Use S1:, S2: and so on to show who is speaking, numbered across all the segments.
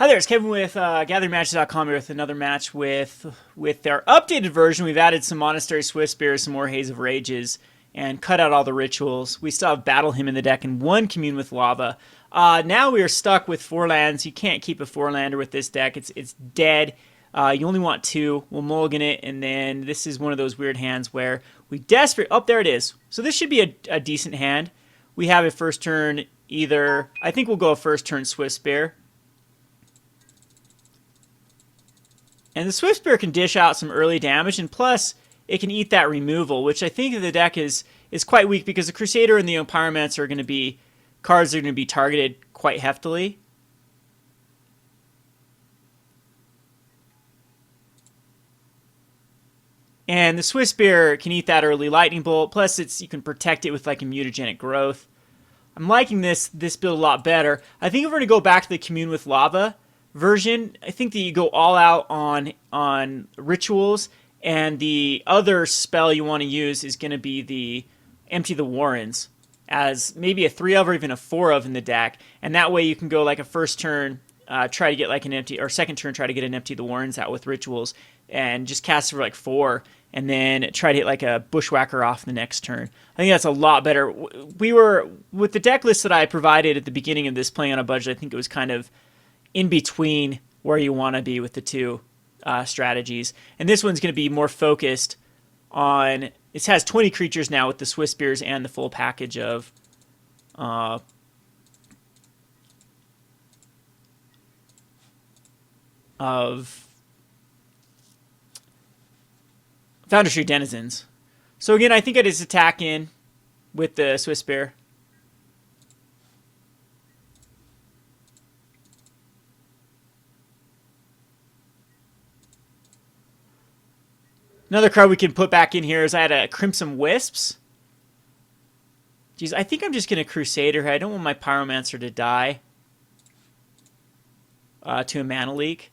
S1: Hi there, it's Kevin with GatheringMatches.com here with another match with our updated version. We've added some Monastery Swift Spears, some more Haze of Rages, and cut out all the rituals. We still have Battle Hymn in the deck and one Commune with Lava. Now we are stuck with 4 lands. You can't keep a 4-lander with this deck. It's dead. You only want 2. We'll mulligan it, and then this is one of those weird hands where we desperate... Oh, there it is. So this should be a decent hand. We have a first turn either... I think we'll go a first turn Swift Spear. And the Swift Spear can dish out some early damage, and plus, it can eat that removal, which I think the deck is quite weak because the Crusader and the Young Pyromancer are going to be cards that are going to be targeted quite heftily. And the Swift Spear can eat that early Lightning Bolt, plus you can protect it with like a Mutagenic Growth. I'm liking this build a lot better. I think if we're going to go back to the Commune with Lava version, I think that you go all out on rituals, and the other spell you want to use is going to be the Empty the Warrens as maybe a 3 of or even a 4 of in the deck, and that way you can go like a first turn try to get like an empty, or second turn try to get an Empty the Warrens out with rituals and just cast it for like 4 and then try to hit like a Bushwhacker off the next turn. I think that's a lot better. We were with the deck list that I provided at the beginning of this, playing on a budget. I think it was kind of in between where you want to be with the two strategies. And this one's going to be more focused on... It has 20 creatures now with the Swift Spears and the full package of... Foundry Denizens. So again, I think I just attack in with the Swift Spear. Another card we can put back in here is I had a Crimson Wisps. Jeez, I think I'm just going to Crusader here. I don't want my Pyromancer to die to a mana leak.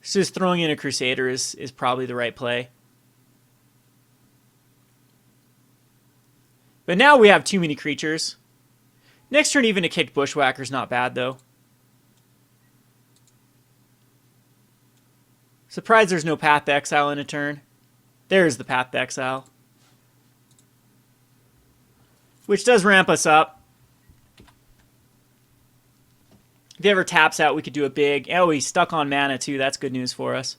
S1: So just throwing in a Crusader is probably the right play. But now we have too many creatures. Next turn, even a kicked Bushwhacker is not bad, though. Surprised there's no Path to Exile in a turn. There's the Path to Exile, which does ramp us up. If he ever taps out, we could do a big... Oh, he's stuck on mana, too. That's good news for us.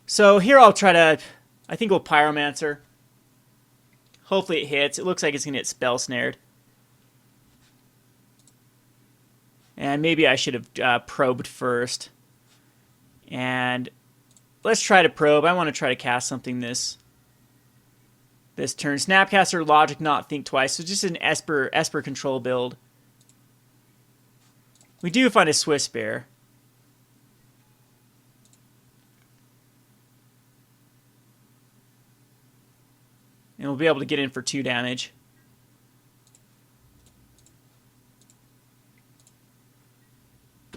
S1: So here I'll try to... I think we'll Pyromancer. Hopefully it hits. It looks like it's going to get Spell Snared. And maybe I should have probed first. And... let's try to probe. I want to try to cast something this turn. Snapcaster, Logic, not think twice. So just an Esper control build. We do find a Swift Spear. And we'll be able to get in for 2 damage.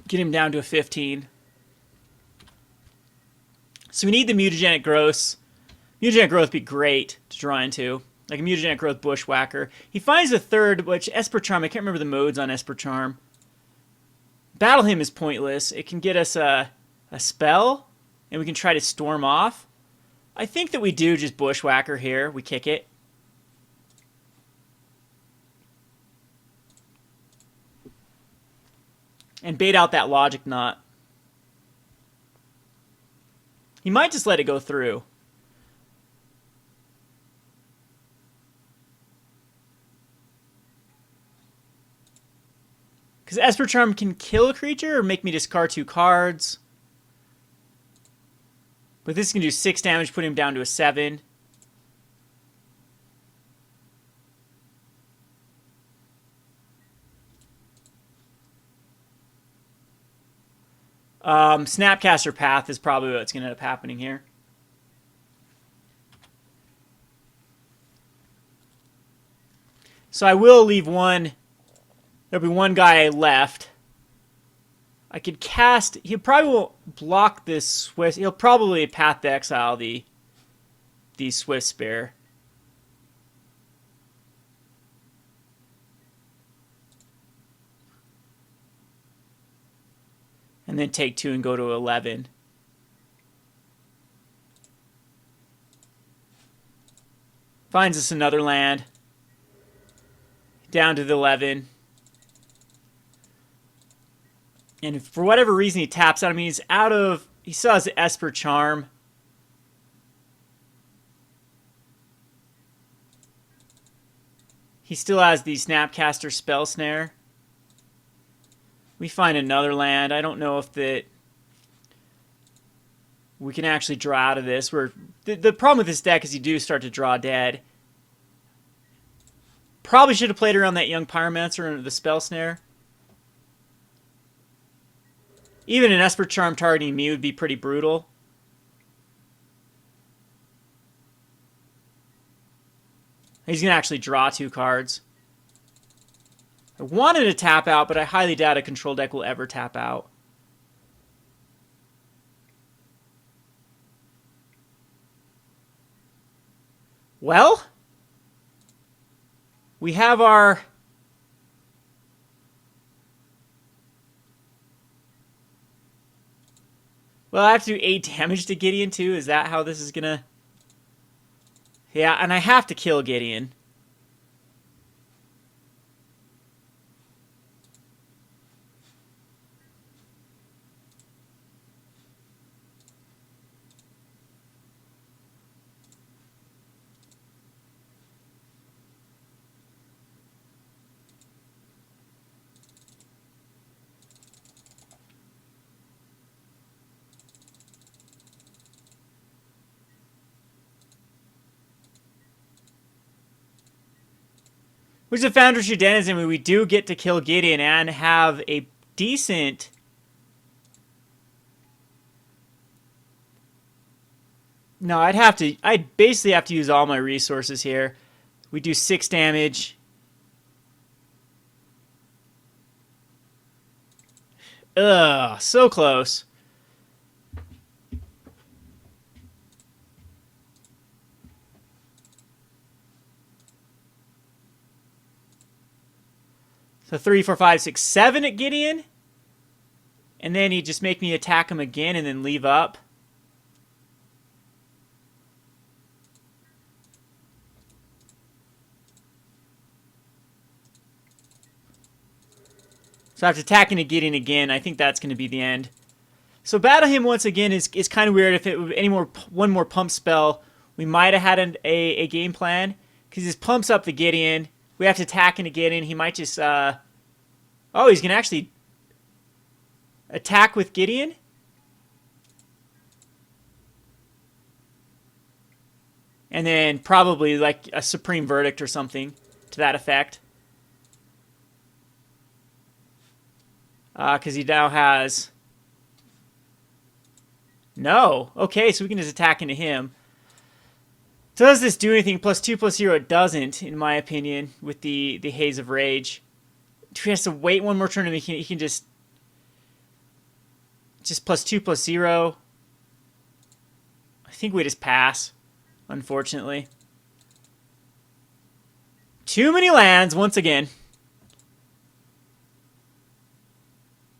S1: Get him down to a 15. So we need the Mutagenic Growth. Mutagenic Growth would be great to draw into. Like a Mutagenic Growth Bushwhacker. He finds a third, which Esper Charm, I can't remember the modes on Esper Charm. Battle Hymn is pointless. It can get us a spell, and we can try to storm off. I think that we do just Bushwhacker here. We kick it. And bait out that Logic Knot. He might just let it go through. Because Esper Charm can kill a creature or make me discard 2 cards. But this can do 6 damage, put him down to a 7. Snapcaster Path is probably what's going to end up happening here. So I will leave one. There'll be one guy left. I could cast... He probably won't block this Swift... He'll probably Path to Exile the Swift Spear. And and then take 2 and go to 11. Finds us another land. Down to the 11. And if for whatever reason he taps out, I mean, he's out of... He still has the Esper Charm. He still has the Snapcaster Spell Snare. We find another land. I don't know if that we can actually draw out of this. The problem with this deck is you do start to draw dead. Probably should have played around that Young Pyromancer under the Spell Snare. Even an Esper Charm targeting me would be pretty brutal. He's going to actually draw 2 cards. I wanted to tap out, but I highly doubt a control deck will ever tap out. Well, we have our... Well, I have to do 8 damage to Gideon, too. Is that how this is going to... Yeah, and I have to kill Gideon. Which the Founders should denizen, we do get to kill Gideon and have a decent... No, I'd basically have to use all my resources here. We do 6 damage. Ugh, so close. So 3, 4, 5, 6, 7 at Gideon. And then he'd just make me attack him again and then leave up. So after attacking a Gideon again, I think that's going to be the end. So battle him once again is kind of weird. If it were one more pump spell, we might have had a game plan. Because he just pumps up the Gideon. We have to attack into Gideon. He might just... Oh, he's going to actually attack with Gideon? And then probably like a Supreme Verdict or something to that effect. Because he now has... No. Okay, so we can just attack into him. Does this do anything? +2/+0, it doesn't, in my opinion, with the Haze of Rage. He has to wait one more turn and he can just +2/+0. I think we just pass, unfortunately. Too many lands, once again.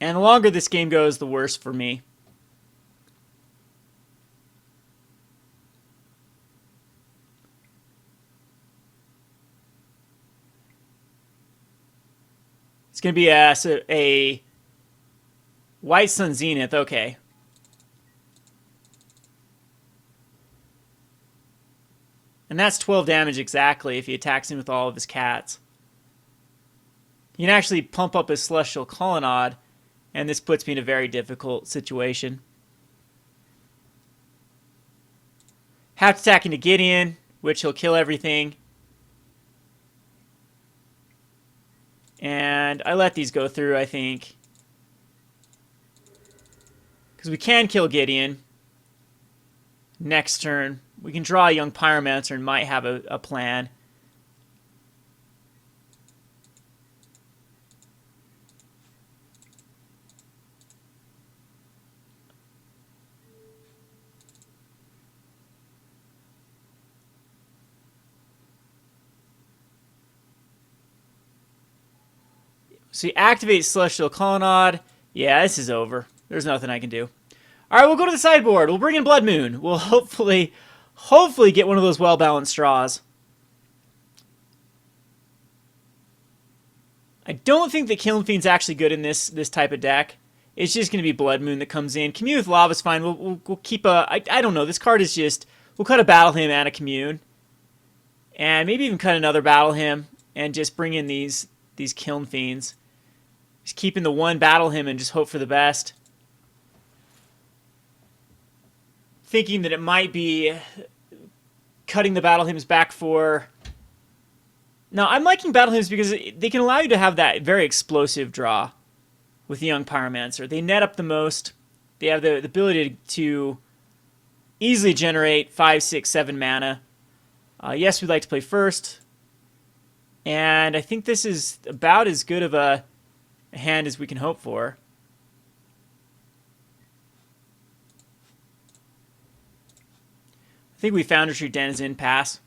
S1: And the longer this game goes, the worse for me. It's going to be a White Sun Zenith. Okay. And that's 12 damage exactly if he attacks him with all of his cats. You can actually pump up his Celestial Colonnade, and this puts me in a very difficult situation. Have to attack into Gideon, which he'll kill everything. And I let these go through, I think. Because we can kill Gideon. Next turn. We can draw a Young Pyromancer and might have a plan. So he activates Celestial Colonnade. Yeah, this is over. There's nothing I can do. All right, we'll go to the sideboard. We'll bring in Blood Moon. We'll hopefully get one of those well-balanced draws. I don't think that Kiln Fiend's actually good in this type of deck. It's just going to be Blood Moon that comes in. Commune with Lava's fine. We'll keep a... I don't know. This card is just... We'll cut a Battle Hymn and a Commune. And maybe even cut another Battle Hymn and just bring in these Kiln Fiends. Just keep in the one Battle Hymn and just hope for the best. Thinking that it might be cutting the Battle Hymns back for... Now, I'm liking Battle Hymns because they can allow you to have that very explosive draw with the Young Pyromancer. They net up the most. They have the ability to easily generate 5, 6, 7 mana. Yes, we'd like to play first. And I think this is about as good of a hand as we can hope for. I think we Foundry Tree Denizen, pass.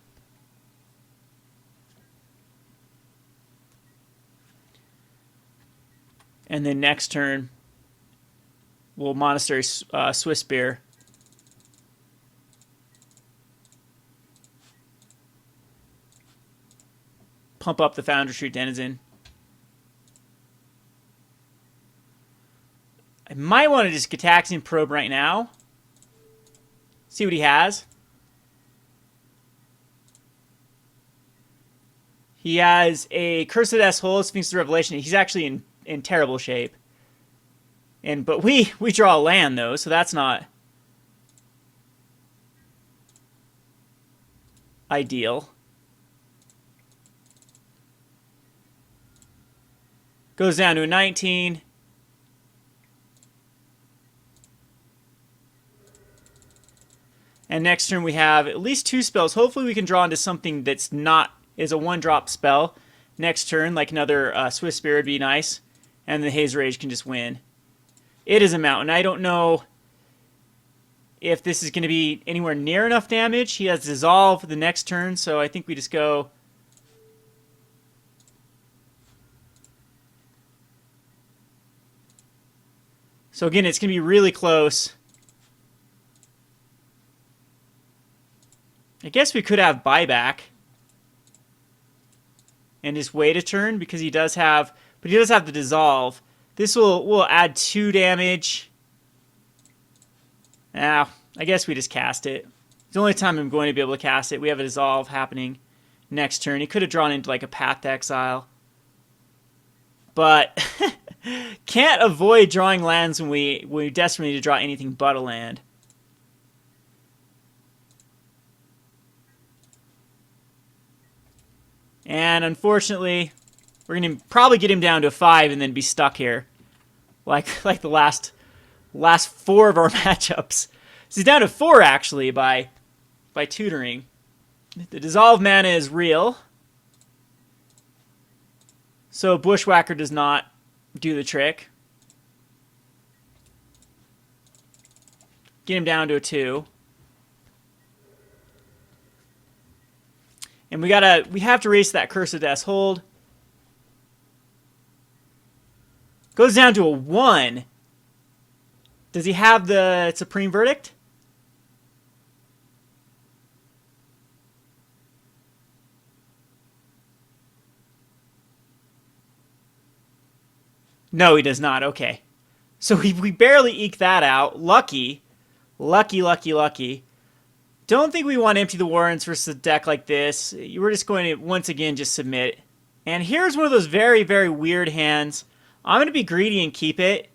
S1: And then next turn, we'll Monastery Swiftspear. Pump up the Foundry Tree Denizen. I might want to just Gitaxian Probe right now. See what he has. He has a Cursed Hole, Sphinx of Revelation. He's actually in terrible shape. But we draw a land though, so that's not ideal. Goes down to a 19. And next turn we have at least 2 spells. Hopefully we can draw into something that's not is a 1-drop spell. Next turn, like another Swiftspear would be nice. And the Haze of Rage can just win. It is a mountain. I don't know if this is going to be anywhere near enough damage. He has Dissolve the next turn, so I think we just go... So again, it's going to be really close. I guess we could have Buyback. And just wait a turn, because he does have... But he does have the Dissolve. This will add 2 damage. Now, I guess we just cast it. It's the only time I'm going to be able to cast it. We have a Dissolve happening next turn. He could have drawn into like a Path to Exile. But can't avoid drawing lands when we desperately need to draw anything but a land. And unfortunately, we're going to probably get him down to 5 and then be stuck here. Like the last 4 of our matchups. So he's down to 4 actually by tutoring. The Dissolve mana is real. So Bushwhacker does not do the trick. Get him down to a 2. And we have to race that Cursed Hold. Goes down to a 1. Does he have the Supreme Verdict? No, he does not. Okay. So we barely eke that out. Lucky. Lucky. Don't think we want to empty the Warrens versus a deck like this. We're just going to, once again, just submit. And here's one of those very, very weird hands. I'm going to be greedy and keep it.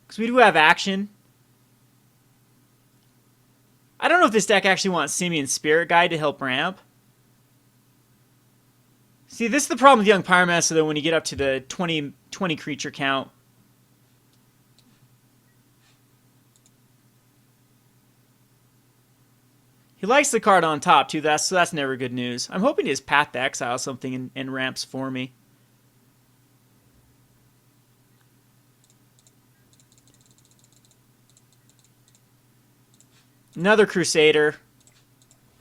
S1: Because we do have action. I don't know if this deck actually wants Simian Spirit Guide to help ramp. See, this is the problem with Young Pyromancer, though, when you get up to the 20 creature count. He likes the card on top, too, so that's never good news. I'm hoping to just Path to Exile something and ramps for me. Another Crusader.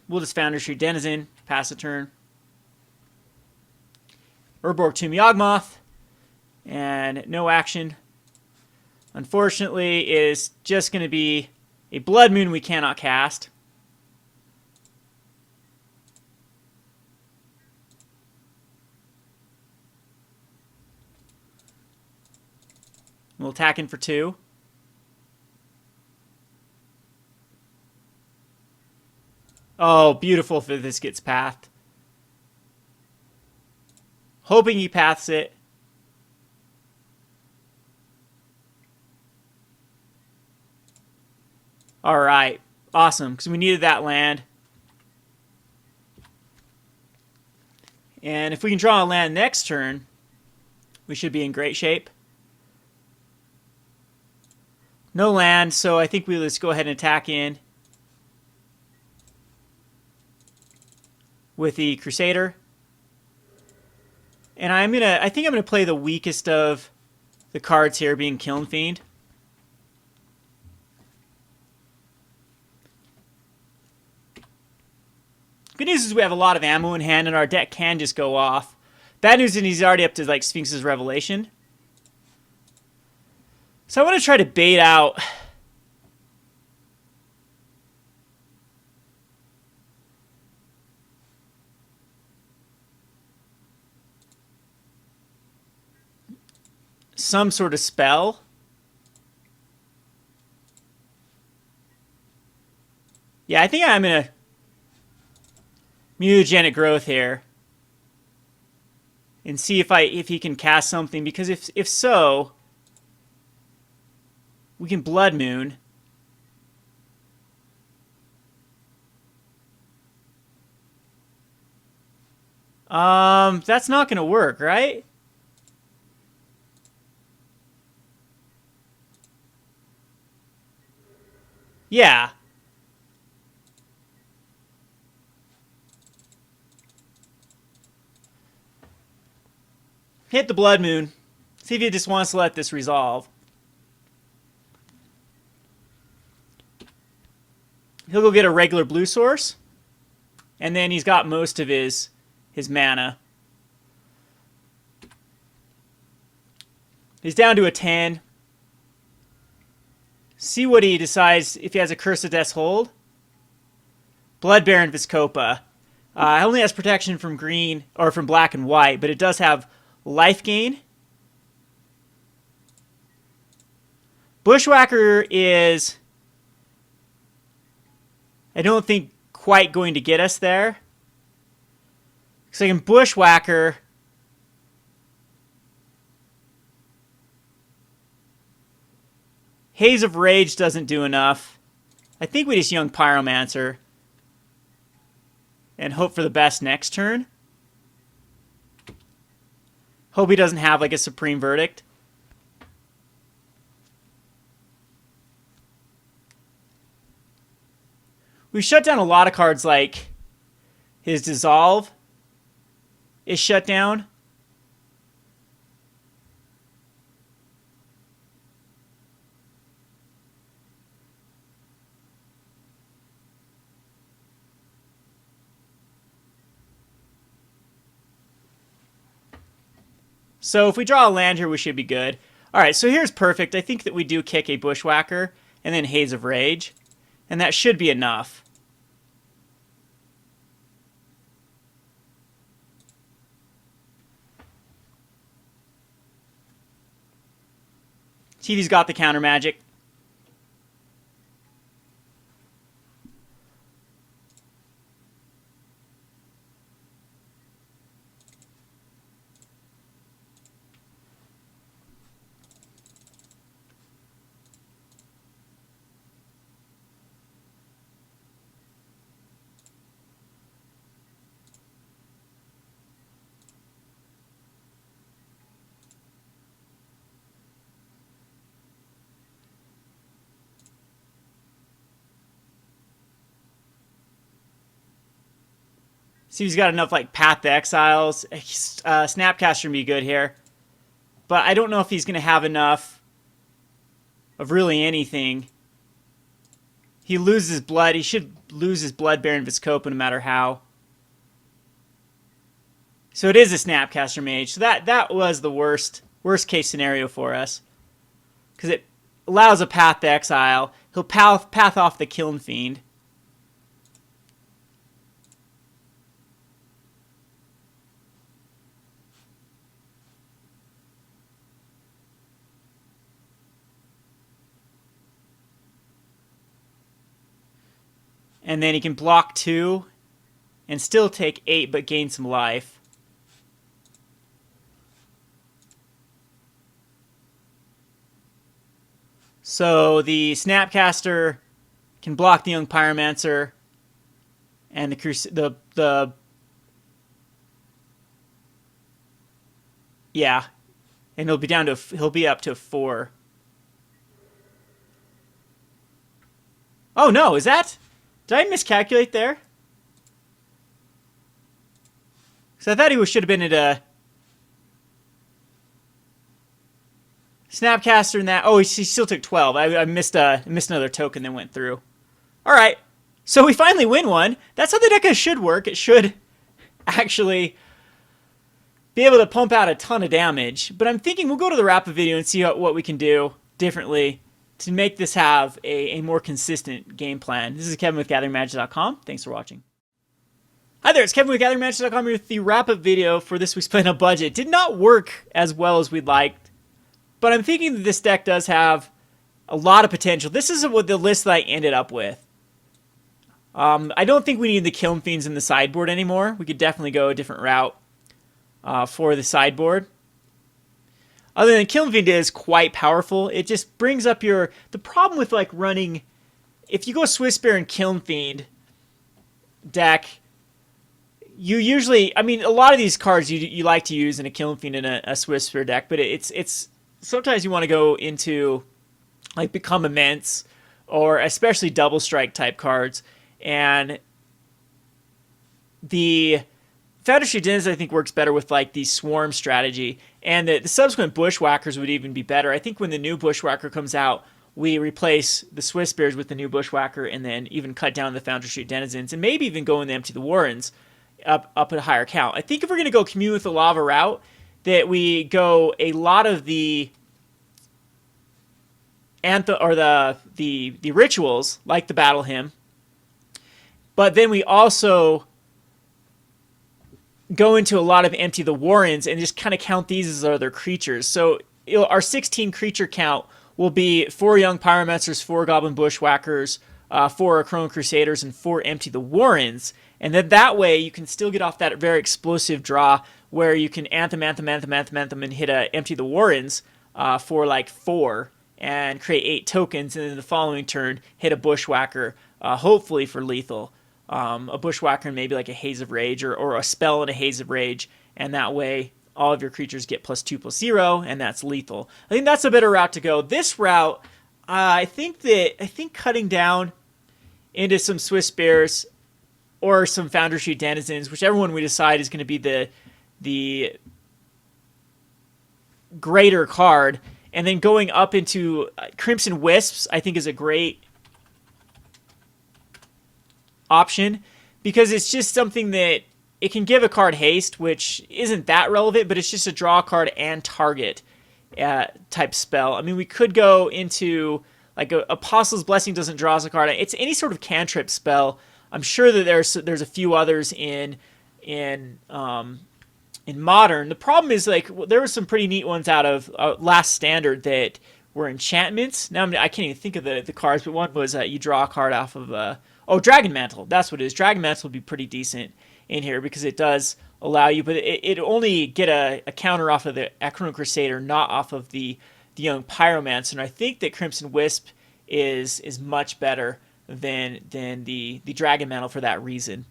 S1: We'll just Foundry Tree Denizen, pass a turn. Urborg Tomb Yawgmoth. And no action. Unfortunately, is just going to be a Blood Moon we cannot cast. We'll attack in for 2. Oh, beautiful if this gets pathed. Hoping he paths it. Alright, awesome, because we needed that land. And if we can draw a land next turn, we should be in great shape. No land, so I think let's go ahead and attack in with the Crusader. And I think I'm gonna play the weakest of the cards here, being Kiln Fiend. Good news is we have a lot of ammo in hand and our deck can just go off. Bad news is he's already up to like Sphinx's Revelation. So I want to try to bait out some sort of spell. Yeah, I think I'm going to Mutagenic Growth here and see if he can cast something, because if so, we can Blood Moon. That's not going to work, right? Yeah. Hit the Blood Moon. See if he just wants to let this resolve. He'll go get a regular blue source. And then he's got most of his mana. He's down to a 10. See what he decides if he has a Curse of Death's Hold. Blood Baron Viscopa. It only has protection from green, or from black and white, but it does have life gain. Bushwhacker is, I don't think, quite going to get us there. So I can Bushwhacker. Haze of Rage doesn't do enough. I think we just Young Pyromancer and hope for the best next turn. Hope he doesn't have like a Supreme Verdict. We've shut down a lot of cards, like his Dissolve is shut down. So if we draw a land here, we should be good. All right, so here's perfect. I think that we do kick a Bushwhacker and then Haze of Rage, and that should be enough. See if he's got the counter magic. See if he's got enough like Path to Exiles. Snapcaster would be good here. But I don't know if he's going to have enough of really anything. He loses blood. He should lose his Blood Baron Viscopa no matter how. So it is a Snapcaster Mage. So that was the worst case scenario for us. Because it allows a path to exile. He'll path off the Kiln Fiend. And then he can block 2 and still take 8 but gain some life. So the Snapcaster can block the Young Pyromancer, and the yeah, and he'll be up to 4. Oh no, is that? Did I miscalculate there? Because I thought he should have been at a Snapcaster in that. Oh, he still took 12. I missed another token that went through. All right, so we finally win one. That's how the deck should work. It should actually be able to pump out a ton of damage. But I'm thinking we'll go to the wrap-up video and see what we can do differently to make this have a more consistent game plan. This is Kevin with GatheringMagic.com. Thanks for watching. Hi there, it's Kevin with GatheringMagic.com here with the wrap-up video for this week's Play on a Budget. Did not work as well as we'd liked, but I'm thinking that this deck does have a lot of potential. This is what the list that I ended up with. I don't think we need the Kiln Fiends in the sideboard anymore. We could definitely go a different route for the sideboard. Other than Kiln Fiend is quite powerful. It just brings up the problem with like running, if you go Swiss Bear and Kiln Fiend deck, you usually, I mean, a lot of these cards you like to use in a Kiln Fiend in a Swiss Bear deck, but it's sometimes you want to go into like Become Immense or especially Double Strike type cards, and the Foundry Dens I think works better with like the Swarm strategy, and the subsequent Bushwhackers would even be better. I think when the new Bushwhacker comes out, we replace the Swiss Bears with the new Bushwhacker, and then even cut down the Foundry Street Denizens, and maybe even go and empty the Warrens up at a higher count. I think if we're going to go Commune with the Lava route, that we go a lot of the the rituals, like the Battle Hymn, but then we also go into a lot of empty the Warrens and just kind of count these as other creatures. So our 16 creature count will be 4 Young Pyromancers, 4 Goblin Bushwhackers, 4 Akroan Crusaders, and 4 empty the Warrens. And then that way you can still get off that very explosive draw where you can Anthem, and hit a empty the Warrens for like 4 and create 8 tokens, and then the following turn hit a Bushwhacker, hopefully for lethal. A Bushwhacker and maybe like a Haze of Rage or a spell and a Haze of Rage, and that way all of your creatures get +2/+0, and that's lethal. I think that's a better route to go. This route, I think cutting down into some Swiss Bears or some Foundry Street Denizens, whichever one we decide is going to be the greater card, and then going up into Crimson Wisps, I think is a great option, because it's just something that it can give a card haste, which isn't that relevant, but it's just a draw card and target type spell. I mean, we could go into like Apostle's Blessing doesn't draw us a card. It's any sort of cantrip spell. I'm sure that there's a few others in Modern. The problem is like there were some pretty neat ones out of Last Standard that were enchantments. Now I can't even think of the cards, but one was you draw a card off of Dragon Mantle. That's what it is. Dragon Mantle would be pretty decent in here because it does allow you, but it only get a counter off of the Akroan Crusader, not off of the Young Pyromancer. And I think that Crimson Wisp is much better than the Dragon Mantle for that reason.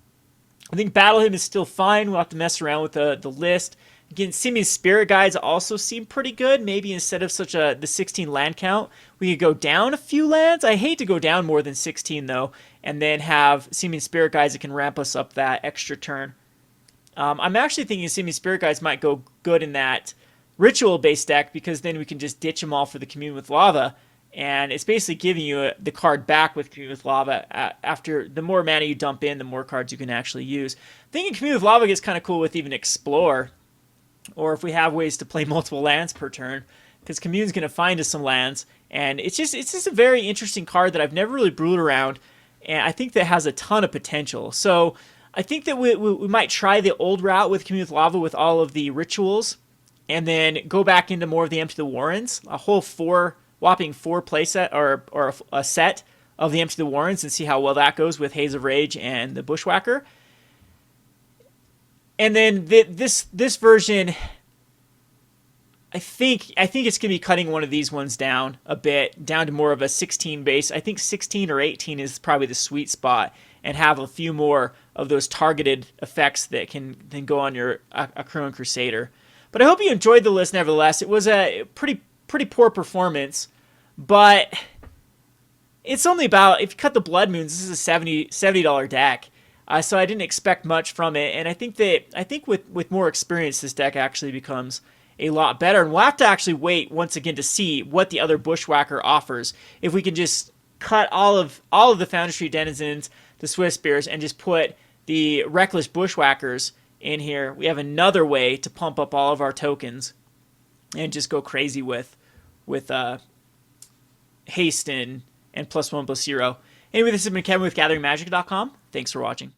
S1: I think Battle Hymn is still fine. We'll have to mess around with the list. Again, Simian Spirit Guides also seem pretty good. Maybe instead of the 16 land count, we could go down a few lands. I hate to go down more than 16, though, and then have Simian Spirit Guides that can ramp us up that extra turn. I'm actually thinking Simian Spirit Guides might go good in that Ritual-based deck, because then we can just ditch them all for the Commune with Lava and it's basically giving you the card back with Commune with Lava. After the more mana you dump in, the more cards you can actually use. Thinking Commune with Lava gets kind of cool with even Explore, or if we have ways to play multiple lands per turn, because Commune's going to find us some lands, and it's just a very interesting card that I've never really brewed around, and I think that has a ton of potential. So I think that we might try the old route with Commune with Lava with all of the rituals, and then go back into more of the Empty the Warrens, a whole whopping four playset or a set of the Empty the Warrens, and see how well that goes with Haze of Rage and the Bushwhacker. And then this version, I think it's going to be cutting one of these ones down a bit, down to more of a 16 base. I think 16 or 18 is probably the sweet spot, and have a few more of those targeted effects that can then go on your Akroan Crusader. But I hope you enjoyed the list nevertheless. It was a pretty poor performance, but it's only about, if you cut the Blood Moons, this is a $70 deck. So I didn't expect much from it, and I think with more experience, this deck actually becomes a lot better. And we'll have to actually wait once again to see what the other Bushwhacker offers. If we can just cut all of the Foundry Street Denizens, the Swift Spears, and just put the Reckless Bushwhackers in here, we have another way to pump up all of our tokens and just go crazy with haste and +1/+0. Anyway, this has been Kevin with GatheringMagic.com. Thanks for watching.